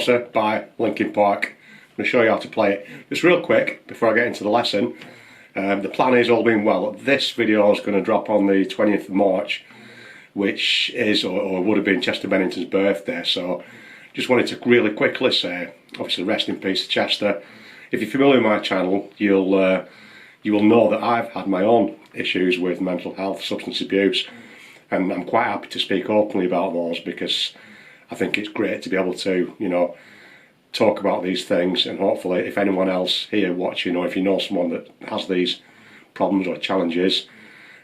Closer by Linkin Park. I'm going to show you how to play it. Just real quick before I get into the lesson. The plan is, all being well, this video is going to drop on the 20th of March, which is or would have been Chester Bennington's birthday. So just wanted to really quickly say, obviously rest in peace to Chester. If you're familiar with my channel, you will know that I've had my own issues with mental health, substance abuse, and I'm quite happy to speak openly about those because I think it's great to be able to, you know, talk about these things, and hopefully if anyone else here watching, or if you know someone that has these problems or challenges,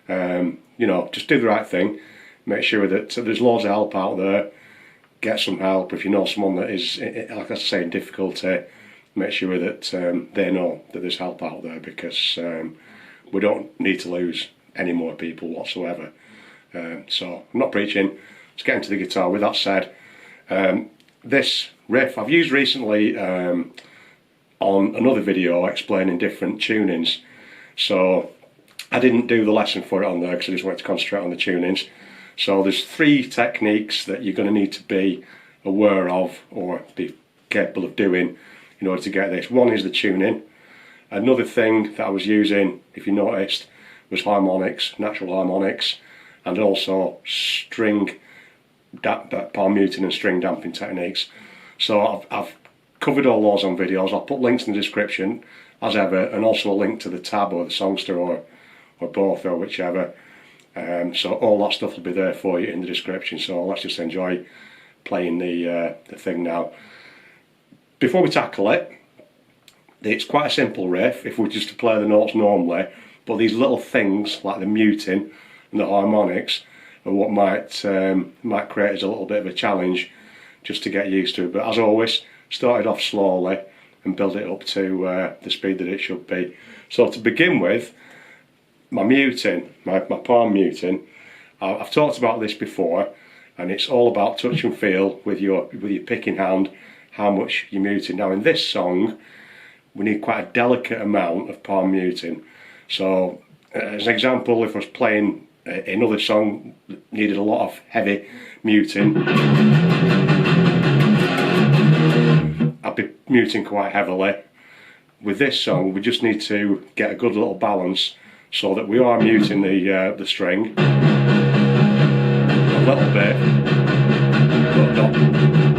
you know, just do the right thing. Make sure that there's loads of help out there. Get some help. If you know someone that is, like I say, in difficulty, make sure that they know that there's help out there, because we don't need to lose any more people whatsoever. So I'm not preaching. Let's get into the guitar. With that said, this riff I've used recently on another video explaining different tunings, so I didn't do the lesson for it on there because I just wanted to concentrate on the tunings. So there's 3 techniques that you're going to need to be aware of or be capable of doing in order to get this. One is the tuning. Another thing that I was using, if you noticed, was harmonics, natural harmonics, and also string palm muting and string damping techniques. So I've covered all those on videos. I'll put links in the description as ever, and also a link to the tab or the Songsterr or both or whichever. So all that stuff will be there for you in the description. So let's just enjoy playing the thing now. Before we tackle it, it's quite a simple riff if we just to play the notes normally, but these little things like the muting and the harmonics are what might create us a little bit of a challenge just to get used to. But as always, start it off slowly and build it up to the speed that it should be. So to begin with, my muting, my palm muting, I've talked about this before, and it's all about touch and feel with your picking hand, how much you're muting. Now in this song, we need quite a delicate amount of palm muting. So as an example, if I was playing another song that needed a lot of heavy muting, I'd be muting quite heavily. With this song, we just need to get a good little balance so that we are muting the string a little bit,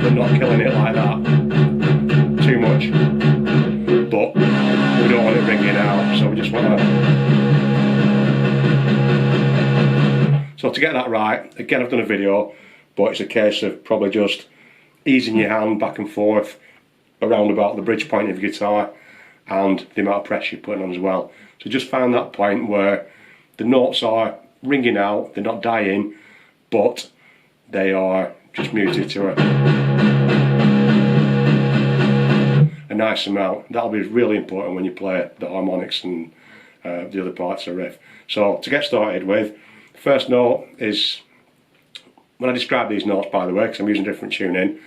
but not killing it like that too much. But we don't want it ringing out, so we just want to. So to get that right, again I've done a video, but it's a case of probably just easing your hand back and forth around about the bridge point of your guitar and the amount of pressure you're putting on as well. So just find that point where the notes are ringing out, they're not dying, but they are just muted to a nice amount. That'll be really important when you play the harmonics and the other parts of the riff. So to get started with, the first note is, when I describe these notes, by the way, because I'm using different tuning,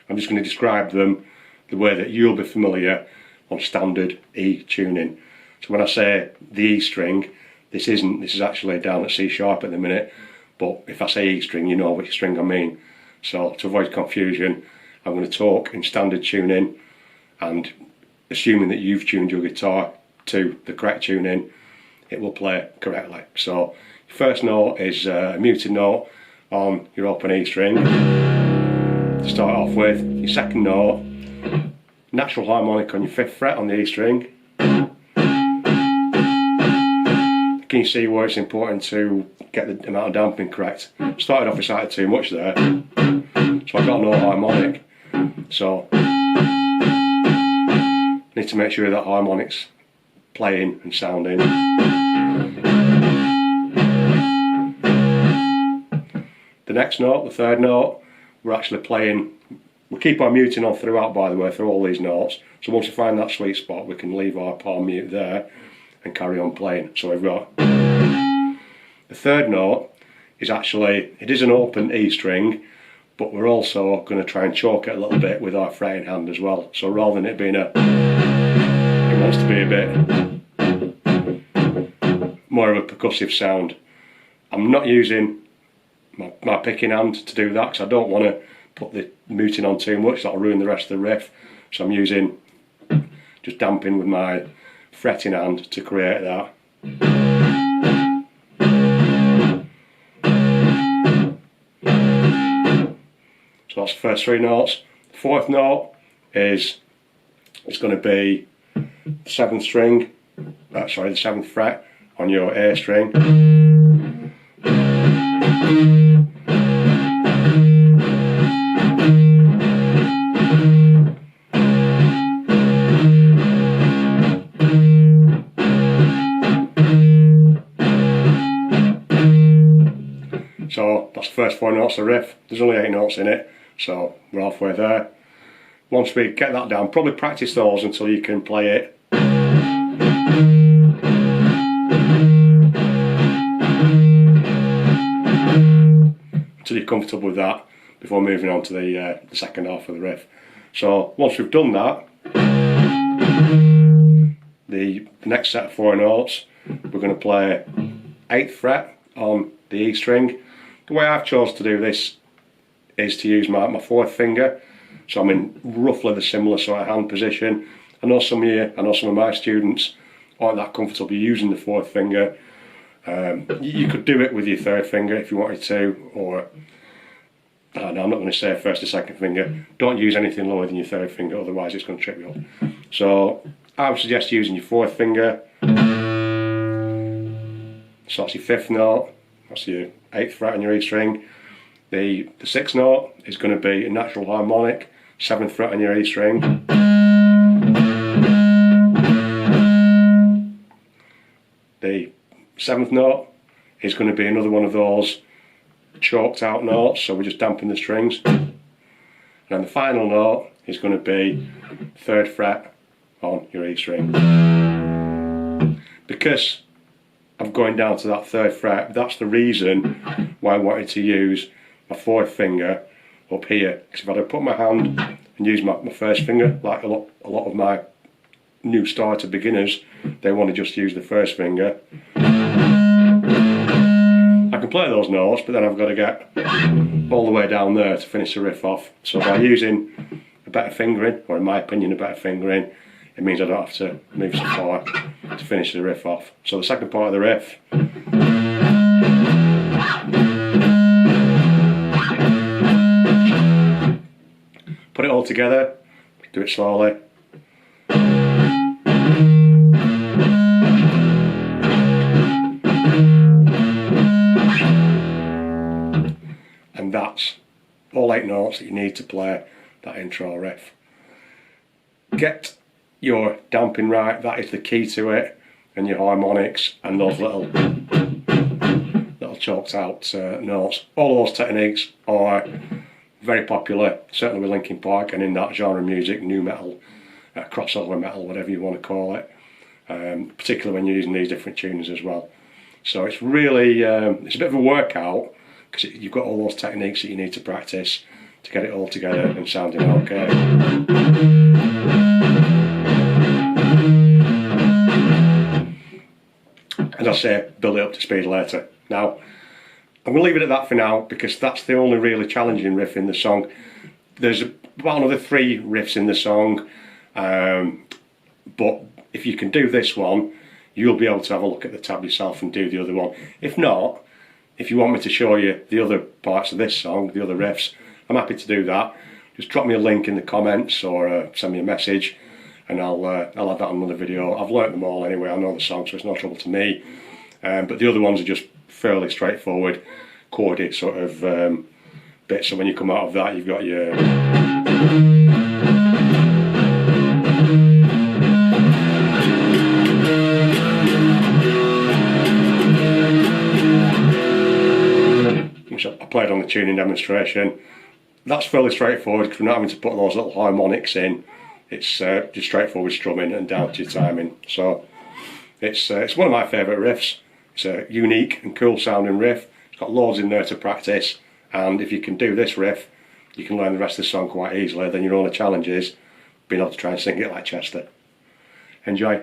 I'm just going to describe them the way that you'll be familiar on standard E tuning. So when I say the E string, this is actually down at C sharp at the minute, but if I say E string, you know which string I mean. So to avoid confusion, I'm going to talk in standard tuning, and assuming that you've tuned your guitar to the correct tuning, it will play correctly. So first note is a muted note on your open E string to start off with. Your second note, natural harmonic on your 5th fret on the E string. Can you see where it's important to get the amount of damping correct? Started off with slightly too much there, so I got no harmonic. So need to make sure that harmonic's playing and sounding. The next note, the 3rd note, we're actually playing. We keep our muting on throughout, by the way, through all these notes. So once we find that sweet spot, we can leave our palm mute there and carry on playing. So we've got the 3rd note is actually, it is an open E string, but we're also going to try and choke it a little bit with our fretting hand as well. So rather than it being it wants to be a bit more of a percussive sound. I'm not using my picking hand to do that because I don't want to put the muting on too much, that'll ruin the rest of the riff. So I'm using, just damping with my fretting hand to create that. So that's the first 3 notes. The 4th note is, it's going to be the 7th string, sorry, the 7th fret on your A string. So that's the first 4 notes of the riff. There's only 8 notes in it, so we're halfway there. Once we get that down, probably practice those until you can play it. Until you're comfortable with that before moving on to the second half of the riff. So once we've done that, the next set of 4 notes, we're going to play 8th fret on the E string. The way I've chosen to do this is to use my 4th finger, so I'm in roughly the similar sort of hand position. I know some of my students aren't that comfortable using the 4th finger. You could do it with your 3rd finger if you wanted to, or I don't know, I'm not going to say 1st or 2nd finger. Don't use anything lower than your 3rd finger, otherwise it's going to trip you up. So I would suggest using your 4th finger. So that's your 5th note, that's your 8th fret on your E string. The 6th note is going to be a natural harmonic, 7th fret on your E string. The 7th note is going to be another one of those choked out notes, so we're just damping the strings. And then the final note is going to be 3rd fret on your E string. Because I'm going down to that 3rd fret, that's the reason why I wanted to use my 4th finger up here, because if I'd have put my hand and used my 1st finger, like a lot of my new starter beginners, they want to just use the 1st finger. I can play those notes, but then I've got to get all the way down there to finish the riff off. So by using a better fingering, or in my opinion a better fingering, it means I don't have to move so far to finish the riff off. So the second part of the riff, put it all together, do it slowly. And that's all 8 notes that you need to play that intro riff. Get your damping right, that is the key to it, and your harmonics and those little choked out notes. All those techniques are very popular, certainly with Linkin Park and in that genre of music, new metal, crossover metal, whatever you want to call it, particularly when you're using these different tuners as well. So it's really, it's a bit of a workout, because you've got all those techniques that you need to practice to get it all together and sounding okay. As I say, build it up to speed later. Now, I'm going to leave it at that for now, because that's the only really challenging riff in the song. There's about another 3 riffs in the song, but if you can do this one, you'll be able to have a look at the tab yourself and do the other one. If not, if you want me to show you the other parts of this song, the other riffs, I'm happy to do that. Just drop me a link in the comments, or send me a message, and I'll have that on another video. I've learnt them all anyway, I know the song, so it's no trouble to me. But the other ones are just fairly straightforward, chordy sort of bits, so when you come out of that, you've got your... which I played on the tuning demonstration. That's fairly straightforward, because we're not having to put those little harmonics in. It's just straightforward strumming and down to your timing. So it's one of my favourite riffs. It's a unique and cool sounding riff. It's got loads in there to practice, and if you can do this riff, you can learn the rest of the song quite easily. Then your only challenge is being able to try and sing it like Chester. Enjoy.